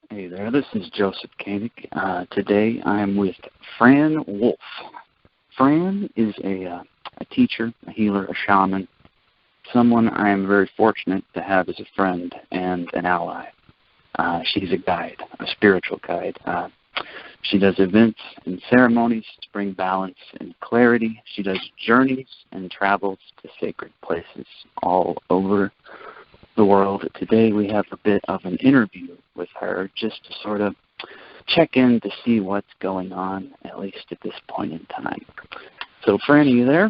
Hey there, this is Joseph Koenig. Today I am with Fran Wolf. Fran is a teacher, a healer, a shaman, someone I am very fortunate to have as a friend and an ally. She's a guide, a spiritual guide. She does events and ceremonies to bring balance and clarity. She does journeys and travels to sacred places all over the world. Today we have a bit of an interview with her just to sort of check in to see what's going on, at least at this point in time. So, Fran, are you there?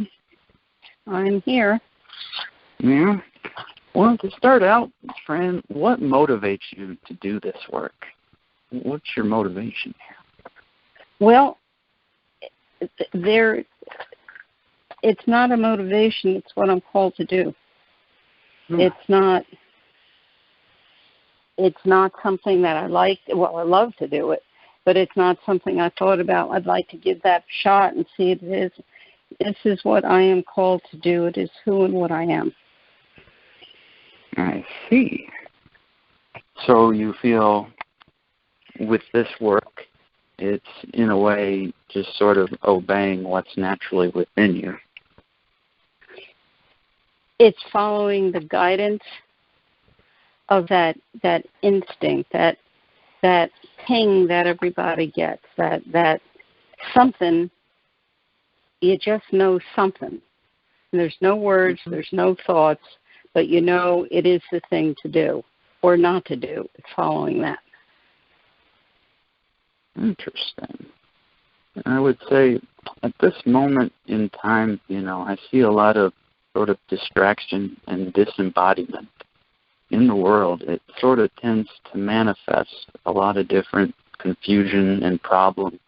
I'm here. Yeah. Well, to start out, Fran, what motivates you to do this work? What's your motivation here? Well, it's not a motivation. It's what I'm called to do. It's not something that I like. Well, I love to do it, but it's not something I thought about. I'd like to give that shot and see if it is. This is what I am called to do. It is who and what I am. I see. So you feel with this work, it's in a way just sort of obeying what's naturally within you. It's following the guidance of that instinct, that ping that everybody gets, that something, you just know something. And there's no words, there's no thoughts, but you know it is the thing to do or not to do. It's following that. Interesting. I would say at this moment in time, I see a lot of sort of distraction and disembodiment in the world. It sort of tends to manifest a lot of different confusion and problems.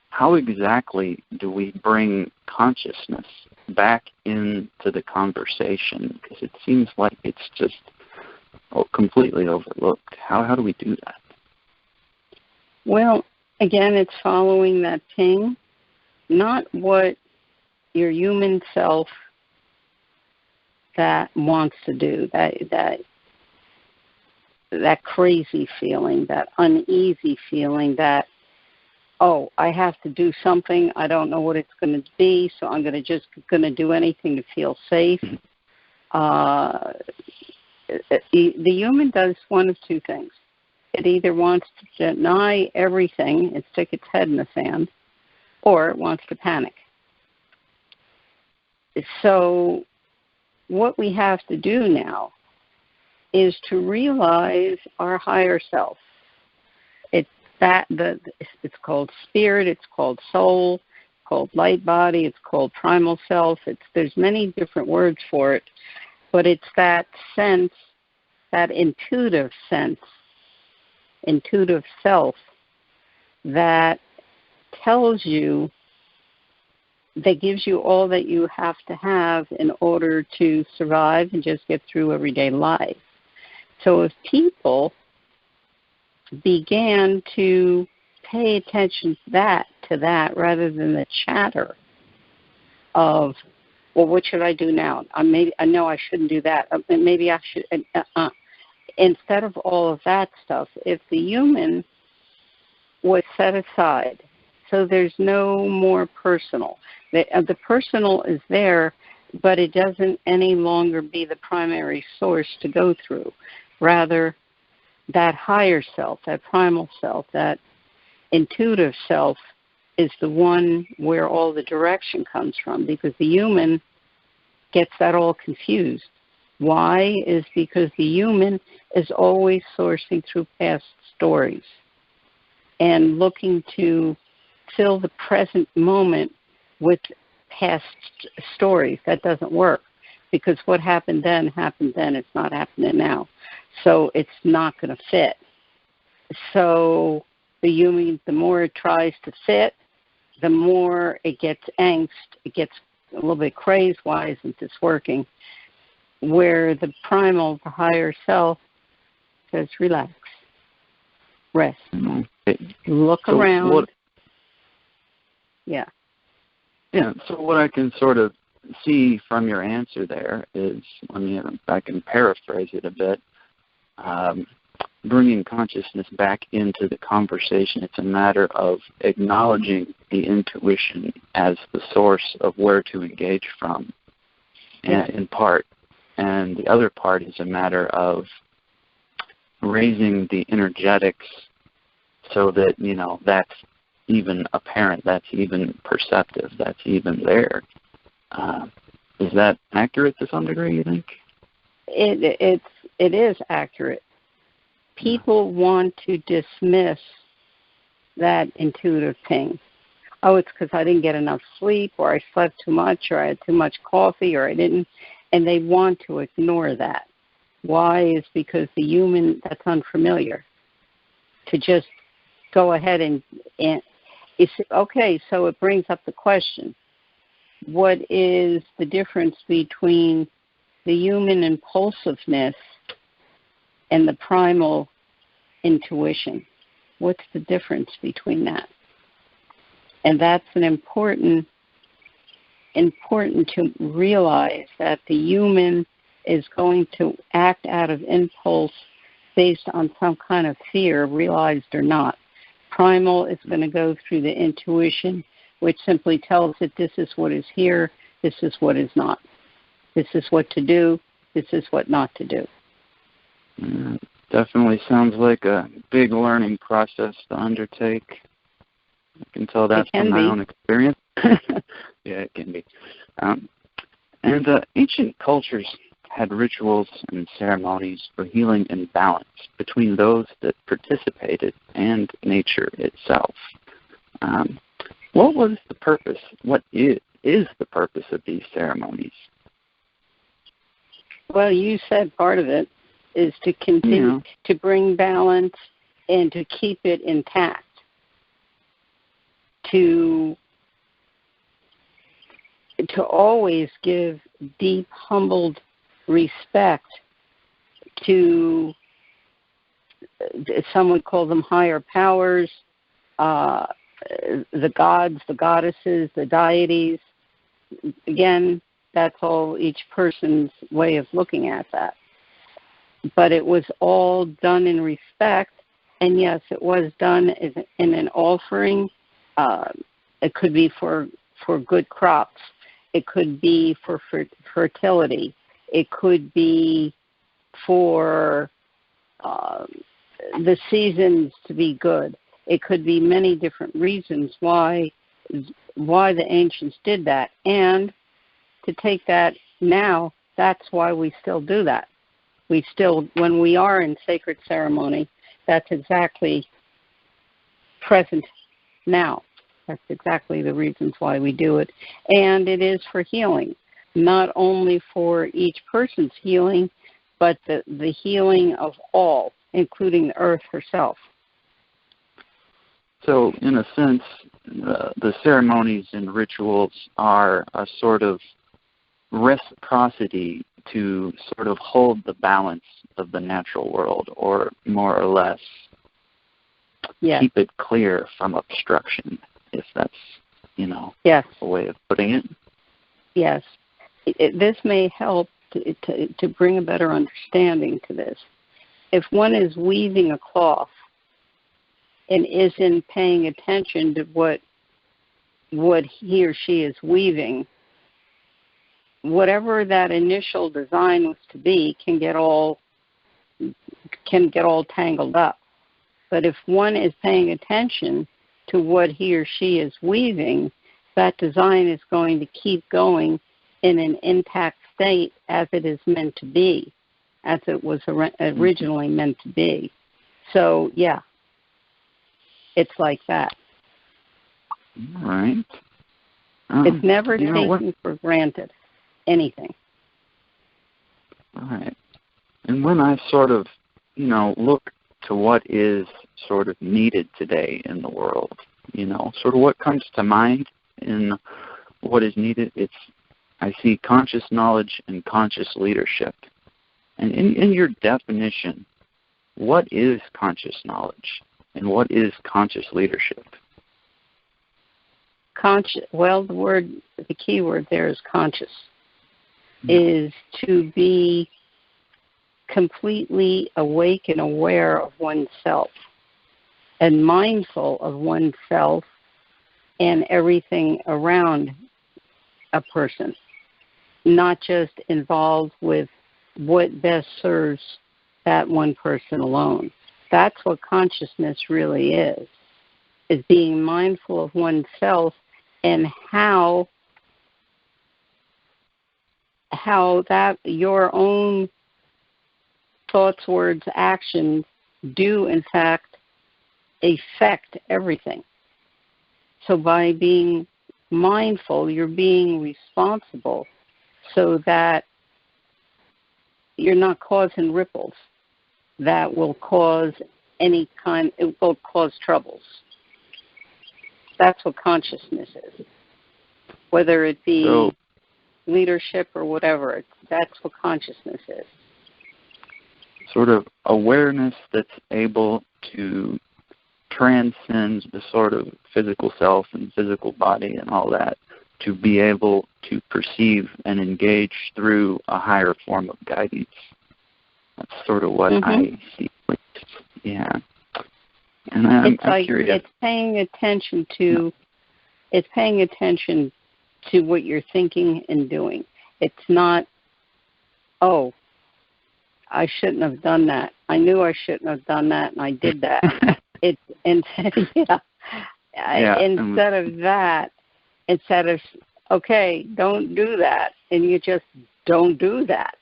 How exactly do we bring consciousness back into the conversation? Because it seems like it's just completely overlooked. How do we do that? Well, again, it's following that ping, not what your human self that wants to do, that crazy feeling, that uneasy feeling that, oh, I have to do something. I don't know what it's going to be, so I'm going to do anything to feel safe. The human does one of two things. It either wants to deny everything and stick its head in the sand, or it wants to panic. So what we have to do now is to realize our higher self. It's called spirit, it's called soul, it's called light body, it's called primal self. There's many different words for it, but it's that sense, that intuitive sense, intuitive self that tells you, that gives you all that you have to have in order to survive and just get through everyday life. So if people began to pay attention to that rather than the chatter of, well, what should I do now? I know I shouldn't do that. Maybe I should. Instead of all of that stuff, if the human was set aside, so there's no more personal. The personal is there, but it doesn't any longer be the primary source to go through. Rather, that higher self, that primal self, that intuitive self is the one where all the direction comes from, because the human gets that all confused. Why? Is because the human is always sourcing through past stories and looking to fill the present moment with past stories. That doesn't work, because what happened then, it's not happening now. So it's not going to fit. So the human, the more it tries to fit, the more it gets angst, it gets a little bit crazed. Why isn't this working? Where the primal, the higher self, says, relax, rest, look around. Yeah. So what I can sort of see from your answer there is, I can paraphrase it a bit. bringing consciousness back into the conversation. It's a matter of acknowledging the intuition as the source of where to engage from, in part. And the other part is a matter of raising the energetics so that, that's even apparent, that's even perceptive, that's even there. Is that accurate to some degree, you think? It is accurate. People want to dismiss that intuitive ping. Oh, it's because I didn't get enough sleep, or I slept too much, or I had too much coffee, or I didn't. And they want to ignore that. Why? Is because the human, that's unfamiliar. To just go ahead and it's okay, so it brings up the question. What is the difference between the human impulsiveness and the primal intuition? What's the difference between that? And that's an important to realize that the human is going to act out of impulse based on some kind of fear, realized or not. Primal is going to go through the intuition, which simply tells it this is what is here, this is what is not. This is what to do, this is what not to do. Definitely sounds like a big learning process to undertake. I can tell that from my own experience. Yeah, it can be. And ancient cultures had rituals and ceremonies for healing and balance between those that participated and nature itself. What was the purpose? What is the purpose of these ceremonies? Well, you said part of it is to continue to bring balance and to keep it intact. To always give deep, humbled respect to, some would call them higher powers, the gods, the goddesses, the deities. Again, that's all each person's way of looking at that. But it was all done in respect, and yes, it was done in an offering. It could be for good crops. It could be for fertility. It could be for the seasons to be good. It could be many different reasons why the ancients did that. And to take that now, that's why we still do that. We still, when we are in sacred ceremony, that's exactly present now. That's exactly the reasons why we do it. And it is for healing, not only for each person's healing, but the healing of all, including the earth herself. So, in a sense, the ceremonies and rituals are a sort of reciprocity to sort of hold the balance of the natural world, or more or less keep it clear from obstruction, if that's, a way of putting it. Yes. This may help to bring a better understanding to this. If one is weaving a cloth and isn't paying attention to what he or she is weaving, whatever that initial design was to be can get all tangled up. But if one is paying attention to what he or she is weaving, that design is going to keep going in an intact state as it is meant to be, as it was originally meant to be. So, it's like that. All right. It's never taken for granted, anything. All right. And when I sort of, look to what is sort of needed today in the world, sort of what comes to mind in what is needed, I see conscious knowledge and conscious leadership. And in your definition, what is conscious knowledge and what is conscious leadership? The key word there is conscious, is to be completely awake and aware of oneself and mindful of oneself and everything around a person, not just involved with what best serves that one person alone. That's what consciousness really is being mindful of oneself and how that your own thoughts, words, actions do in fact affect everything. So by being mindful, you're being responsible so that you're not causing ripples that will cause it will cause troubles. That's what consciousness is. Whether it be leadership or whatever, that's what consciousness is. Sort of awareness that's able to transcend the sort of physical self and physical body and all that, to be able to perceive and engage through a higher form of guidance. That's sort of what I see. Yeah. And I'm curious. It's paying attention to what you're thinking and doing. It's not, oh, I shouldn't have done that. I knew I shouldn't have done that, and I did that. Instead of okay, don't do that, and you just don't do that.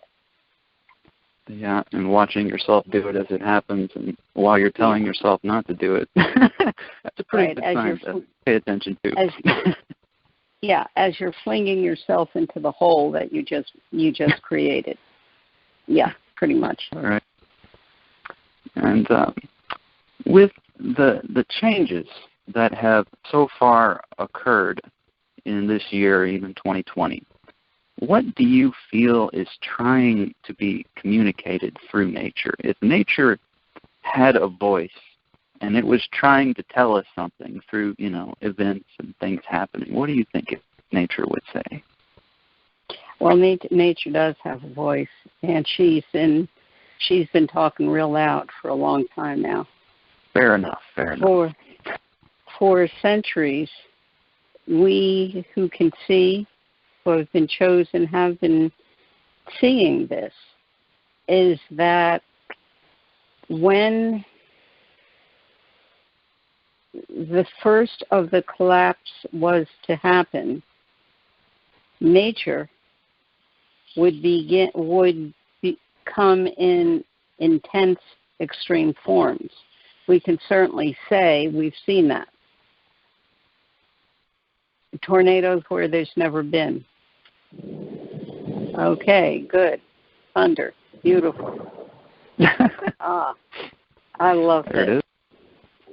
Yeah, and watching yourself do it as it happens, and while you're telling yourself not to do it. That's a pretty good sign to pay attention to. As you're flinging yourself into the hole that you just created. Yeah, pretty much. All right. And with the changes that have so far occurred in this year, even 2020, what do you feel is trying to be communicated through nature? If nature had a voice and it was trying to tell us something through, events and things happening, what do you think nature would say? Well, nature does have a voice, and she's been talking real loud for a long time now. Fair enough. For centuries, we who can see, who have been chosen, have been seeing this, is that when the first of the collapse was to happen, nature would come in intense, extreme forms. We can certainly say we've seen that. Tornadoes where there's never been. Okay, good. Thunder, beautiful. I love it. There it is.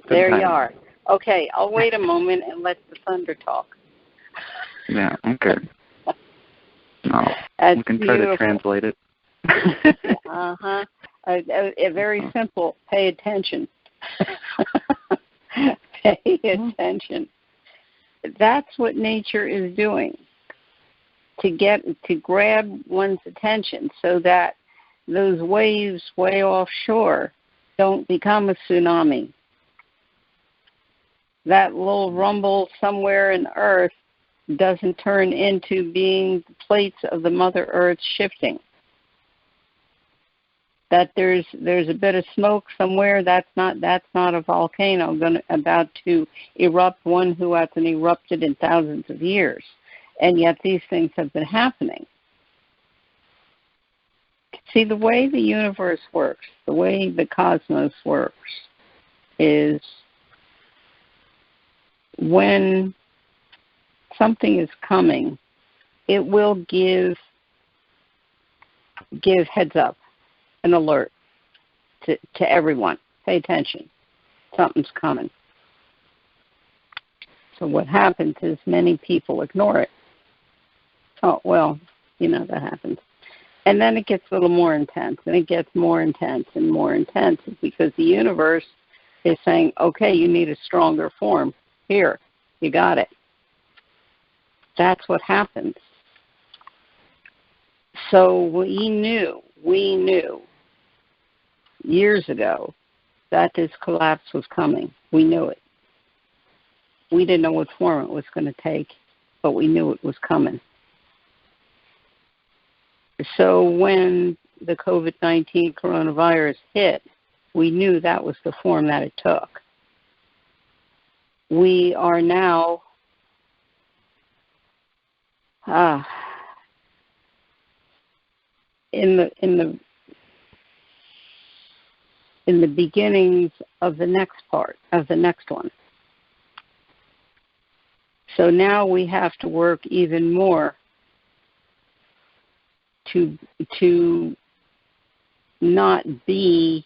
There you are. Okay, I'll wait a moment and let the thunder talk. Yeah, okay. No, That's we can try to translate it. Very simple. Pay attention. Pay attention. That's what nature is doing, to grab one's attention so that those waves way offshore don't become a tsunami. That little rumble somewhere in the earth doesn't turn into being the plates of the Mother Earth shifting. That there's a bit of smoke somewhere, that's not a volcano about to erupt, one who hasn't erupted in thousands of years. And yet these things have been happening. See, the way the universe works, the way the cosmos works, is when something is coming, it will give heads up, an alert to everyone. Pay attention. Something's coming. So what happens is many people ignore it. Oh, well, that happens. And then it gets a little more intense, and it gets more intense and more intense because the universe is saying, okay, you need a stronger form. Here, you got it. That's what happens. So we knew years ago that this collapse was coming. We knew it. We didn't know what form it was going to take, but we knew it was coming. So when the COVID-19 coronavirus hit, we knew that was the form that it took. We are now in the beginnings of the next part, of the next one. So now we have to work even more to not be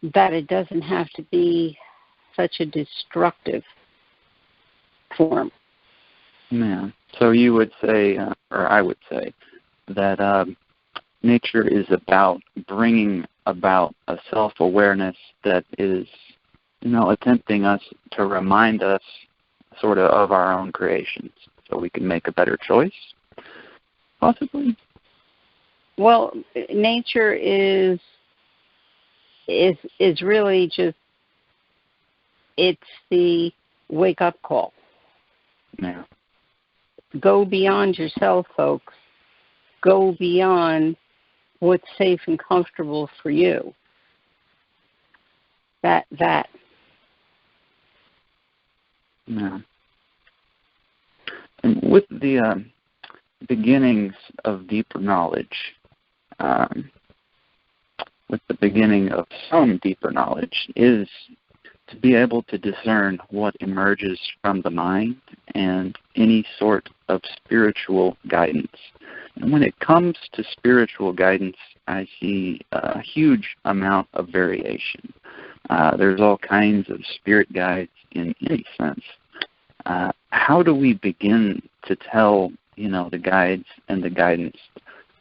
that it doesn't have to be such a destructive form. Yeah. So you would say, or I would say, that nature is about bringing about a self-awareness that is, attempting us to remind us sort of our own creations so we can make a better choice, possibly? Well, nature is really just, it's the wake-up call. Yeah. Go beyond yourself, folks. Go beyond what's safe and comfortable for you. That. Yeah. And with the beginnings of deeper knowledge, with the beginning of some deeper knowledge, is to be able to discern what emerges from the mind and any sort of spiritual guidance. And when it comes to spiritual guidance, I see a huge amount of variation. There's all kinds of spirit guides in any sense. How do we begin to tell, the guides and the guidance,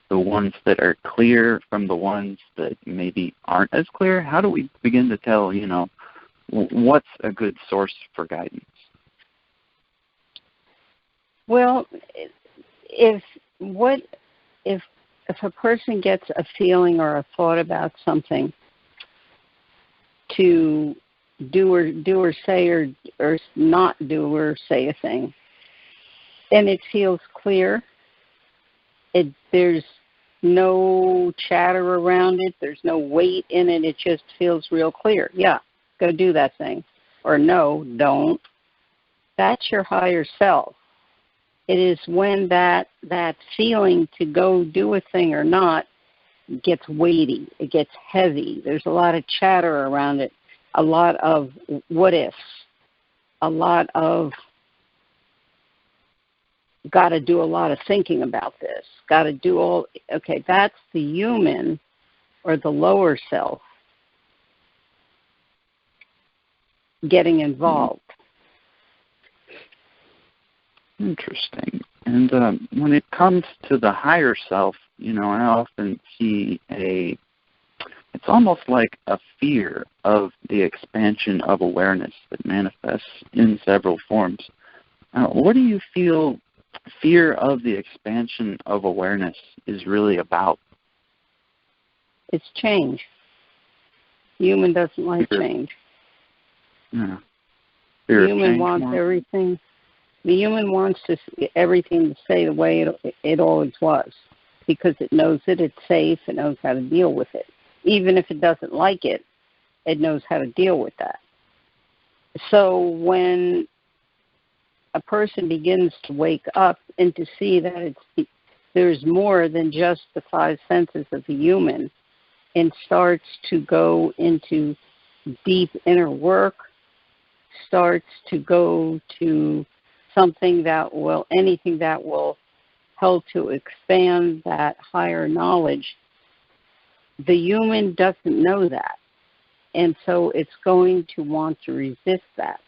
the ones that are clear from the ones that maybe aren't as clear? How do we begin to tell, what's a good source for guidance? Well, if a person gets a feeling or a thought about something to do or say or not do or say a thing, and it feels clear, there's no chatter around it, there's no weight in it, it just feels real clear. Yeah, go do that thing. Or no, don't. That's your higher self. It is when that feeling to go do a thing or not gets weighty, it gets heavy, there's a lot of chatter around it, a lot of what ifs, a lot of got to do a lot of thinking about this, got to do all, okay, that's the human or the lower self getting involved. Interesting. And when it comes to the higher self, I often see it's almost like a fear of the expansion of awareness that manifests in several forms. What do you feel fear of the expansion of awareness is really about? It's change. Human doesn't like change. Yeah. The human wants everything. The human wants everything to stay the way it always was, because it knows that it's safe, it knows how to deal with it. Even if it doesn't like it, it knows how to deal with that. So when a person begins to wake up and to see that there's more than just the five senses of the human, and starts to go into deep inner work, starts to go to anything that will help to expand that higher knowledge, the human doesn't know that. And so it's going to want to resist that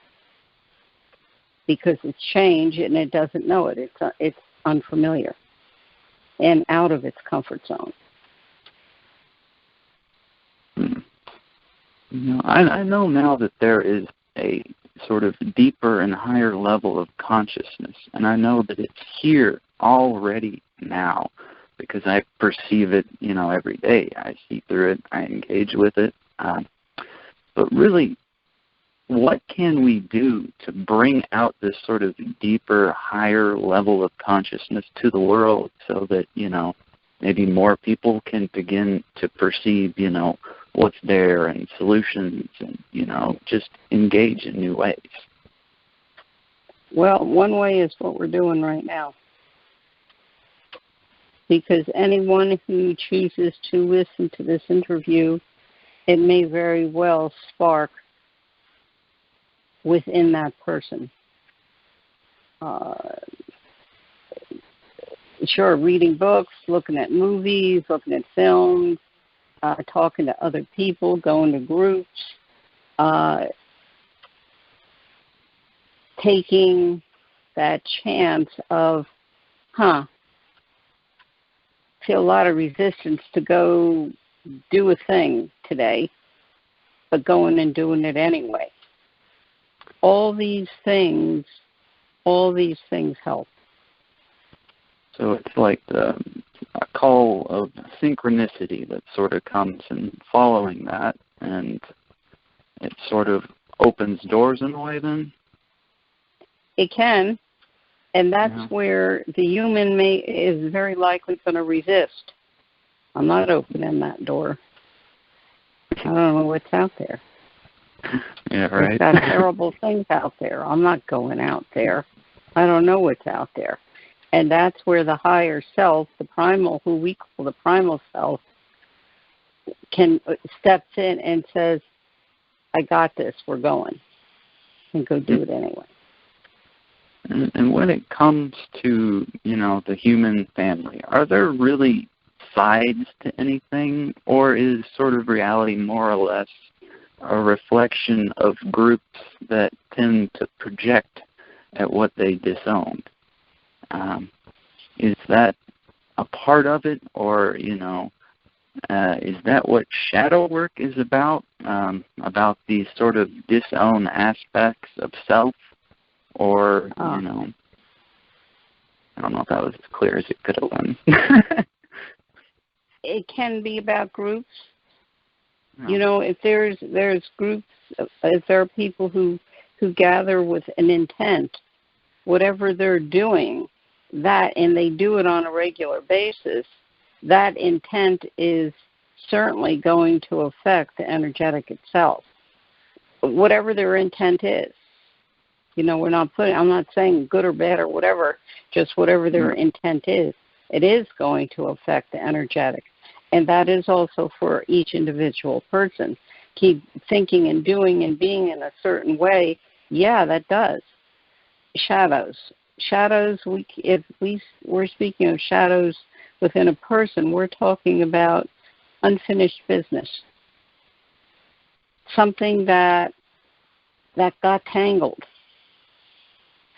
because it's change and it doesn't know it. It's unfamiliar and out of its comfort zone. I know now that there is a sort of deeper and higher level of consciousness, and I know that it's here already now. because I perceive it, every day. I see through it. I engage with it. But really, what can we do to bring out this sort of deeper, higher level of consciousness to the world so that, maybe more people can begin to perceive, what's there and solutions and, just engage in new ways? Well, one way is what we're doing right now. Because anyone who chooses to listen to this interview, it may very well spark within that person. Sure, reading books, looking at movies, looking at films, talking to other people, going to groups, taking that chance of, feel a lot of resistance to go do a thing today, but going and doing it anyway. All these things help. So it's like a call of synchronicity that sort of comes and following that, and it sort of opens doors in a way then? It can, and that's where the human is very likely going to resist. I'm not opening that door. I don't know what's out there. Yeah, right. There's got terrible things out there. I'm not going out there. I don't know what's out there. And that's where the higher self, the primal, who we call the primal self, steps in and says, I got this, we're going. And go do it anyway. And when it comes to, the human family, are there really sides to anything? Or is sort of reality more or less a reflection of groups that tend to project at what they disowned? Is that a part of it, or, is that what shadow work is about these sort of disowned aspects of self? Or, I don't know if that was as clear as it could have been. It can be about groups. No. If there's groups, if there are people who gather with an intent, whatever they're doing, and they do it on a regular basis, that intent is certainly going to affect the energetic itself. Whatever their intent is. I'm not saying good or bad or whatever, just whatever their intent is, it is going to affect the energetic. And that is also for each individual person. Keep thinking and doing and being in a certain way, that does. Shadows, if we're speaking of shadows within a person, we're talking about unfinished business. Something that got tangled.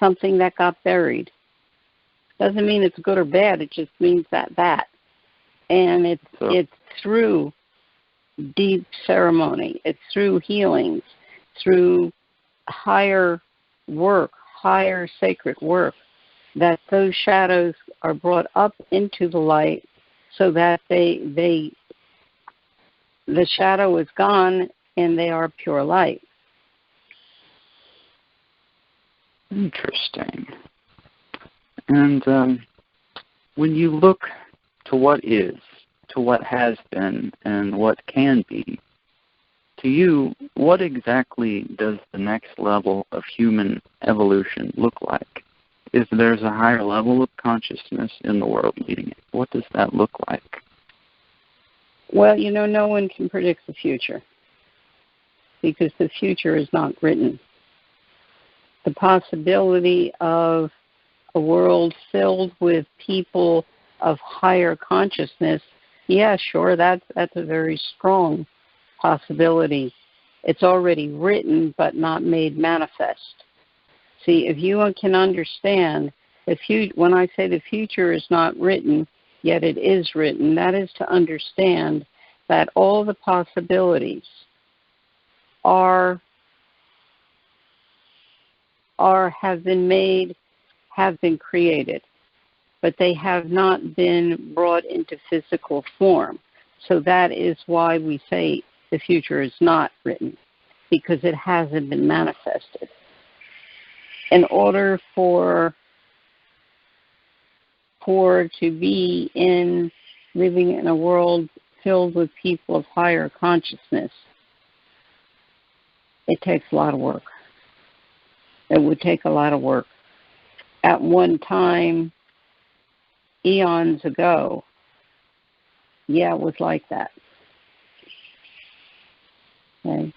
Something that got buried. Doesn't mean it's good or bad, it just means that. And it's through deep ceremony, it's through healings, through higher work, higher sacred work, that those shadows are brought up into the light so that the shadow is gone and they are pure light. Interesting. And when you look to what is, to what has been, and what can be, to you, what exactly does the next level of human evolution look like? If there's a higher level of consciousness in the world leading it, what does that look like? Well, no one can predict the future because the future is not written. The possibility of a world filled with people of higher consciousness, sure, that's a very strong possibility. It's already written but not made manifest. See, if you can understand, when I say the future is not written, yet it is written, that is to understand that all the possibilities have been created. but they have not been brought into physical form. So that is why we say the future is not written, because it hasn't been manifested. In order for to be living in a world filled with people of higher consciousness, it takes a lot of work. It would take a lot of work. At one time, eons ago, it was like that. Okay.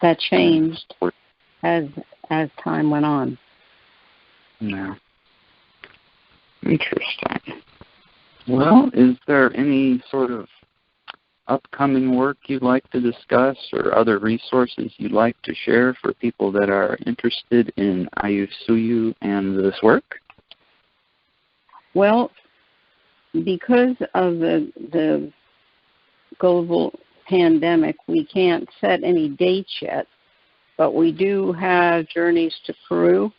That changed as time went on. Yeah. Interesting. Well, is there any sort of upcoming work you'd like to discuss or other resources you'd like to share for people that are interested in Ayllusuyu and this work? Well, because of the global pandemic, we can't set any dates yet, but we do have journeys to Peru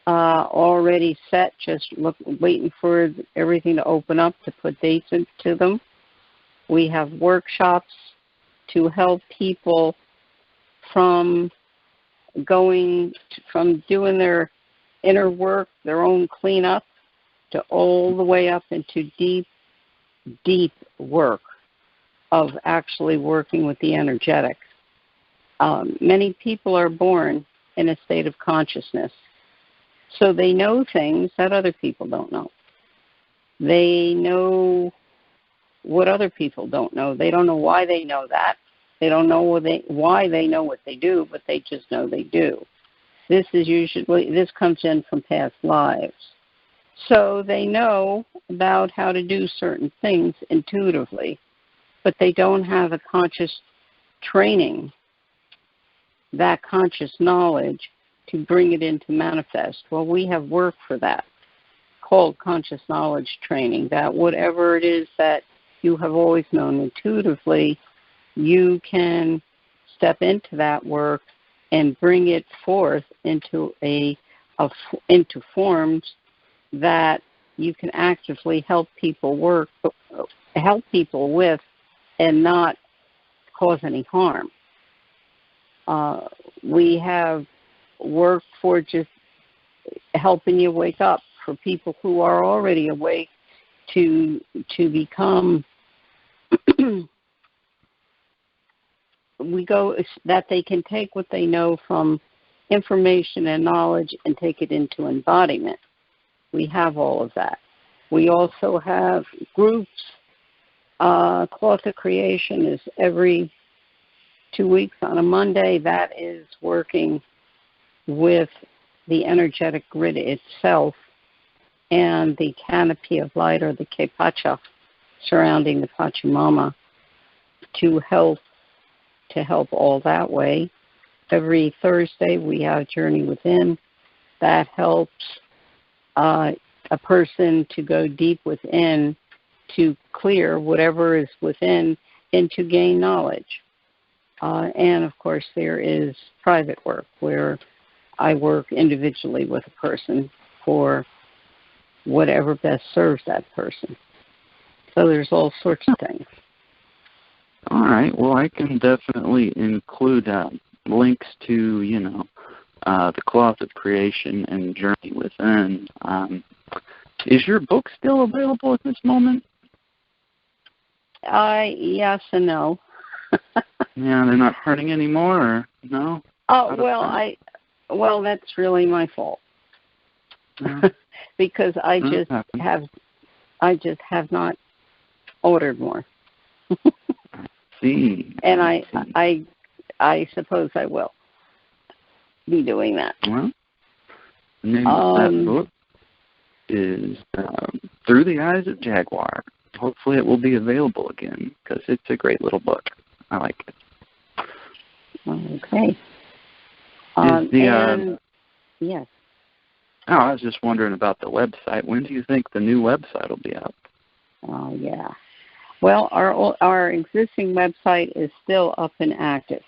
already set, just waiting for everything to open up to put dates into them. We have workshops to help people from doing their inner work, their own cleanup, to all the way up into deep, deep work of actually working with the energetics. Many people are born in a state of consciousness, so they know things that other people don't know. They know what other people don't know. They don't know why they know that. They don't know why they know what they do, but they just know they do. This comes in from past lives. So they know about how to do certain things intuitively, but they don't have a conscious training, that conscious knowledge to bring it into manifest. Well, we have work for that called conscious knowledge training, that whatever it is that you have always known intuitively, you can step into that work and bring it forth into into forms that you can actively help people with and not cause any harm. We have work for just helping you wake up, for people who are already awake to become that they can take what they know from information and knowledge and take it into embodiment. We have all of that. We also have groups. Cloth of Creation is every 2 weeks on a Monday. That is working with the energetic grid itself and the canopy of light, or the Kepacha, surrounding the Pachamama, to help all that way. Every Thursday we have Journey Within. That helps a person to go deep within, to clear whatever is within and to gain knowledge. And, of course, there is private work where I work individually with a person for whatever best serves that person. So there's all sorts of things. All right. Well, I can definitely include links to, the Cloth of Creation and Journey Within. Is your book still available at this moment? Yes and no. Yeah, they're not printing anymore, or no? Oh, well, that's really my fault. Yeah. Because I just have not ordered more. See. And I suppose I will be doing that. Well, the name of that book is Through the Eyes of Jaguar. Hopefully it will be available again, because it's a great little book. I like it. Okay. Yes. Oh, I was just wondering about the website. When do you think the new website will be up? Oh, yeah. Well, our existing website is still up and active,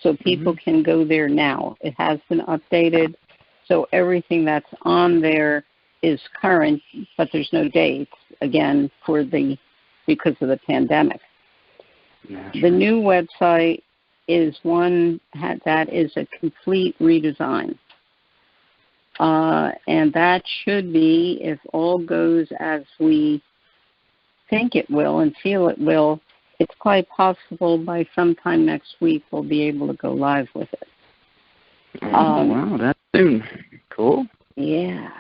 so people can go there now. It has been updated, so everything that's on there is current, but there's no dates, again, because of the pandemic. Yeah, The new website is one that is a complete redesign. And that should be, if all goes as we think it will and feel it will, it's quite possible by sometime next week we'll be able to go live with it. Wow, that's soon. Cool. Yeah.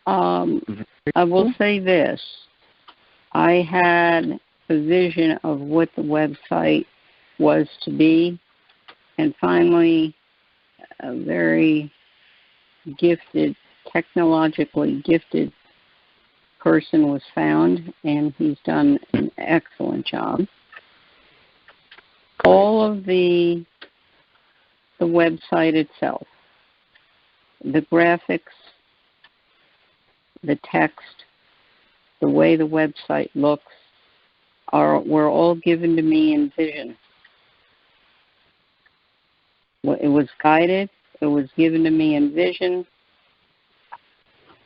I will say this. I had a vision of what the website was to be, and finally a very gifted, technologically gifted person was found, and he's done an excellent job. All of the website itself, the graphics, the text, the way the website looks, were all given to me in vision. It was guided, it was given to me in vision,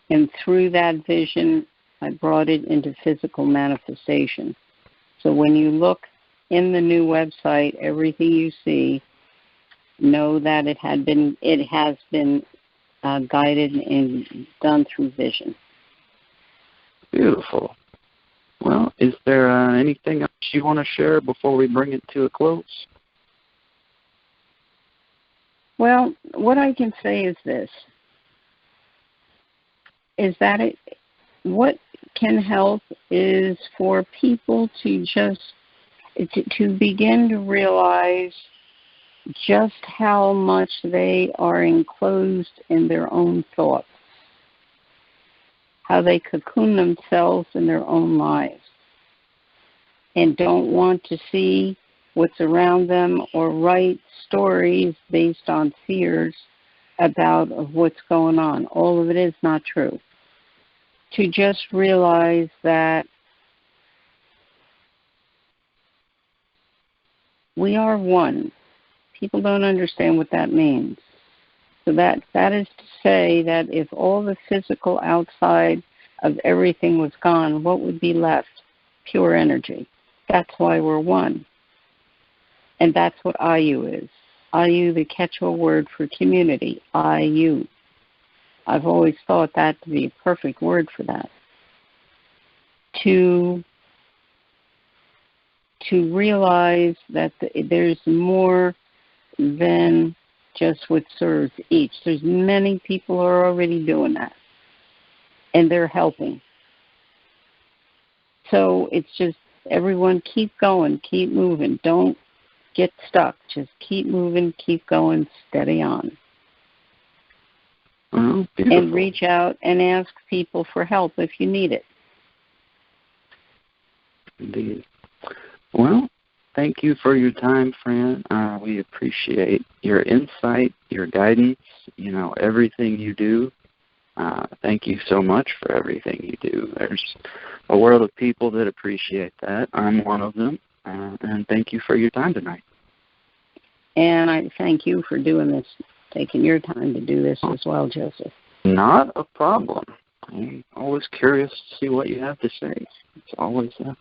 and through that vision, I brought it into physical manifestation. So when you look in the new website, everything you see, know that it has been guided and done through vision. Beautiful. Well, is there anything else you want to share before we bring it to a close? Well, what I can say is this, is that what can help is for people to to begin to realize just how much they are enclosed in their own thoughts, how they cocoon themselves in their own lives and don't want to see what's around them or write stories based on fears about what's going on. All of it is not true. To just realize that we are one. People don't understand what that means. So that is to say that if all the physical outside of everything was gone, what would be left? Pure energy. That's why we're one. And that's what IU is. IU, the Quechua word for community. IU. I've always thought that to be a perfect word for that. To realize that there's more than just what serves each. There's many people who are already doing that, and they're helping. So it's just everyone keep going, keep moving. Don't get stuck. Just keep moving, keep going, steady on. Oh, and reach out and ask people for help if you need it. Indeed. Well, thank you for your time, Fran. We appreciate your insight, your guidance, everything you do. Thank you so much for everything you do. There's a world of people that appreciate that. I'm one of them. And thank you for your time tonight. And I thank you for doing this, taking your time to do this as well, Joseph. Not a problem. I'm always curious to see what you have to say. It's always a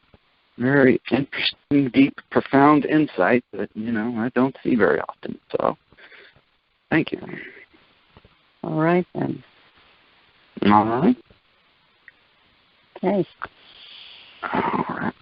very interesting, deep, profound insight that, I don't see very often. So, thank you. All right, then. All right. Okay. All right.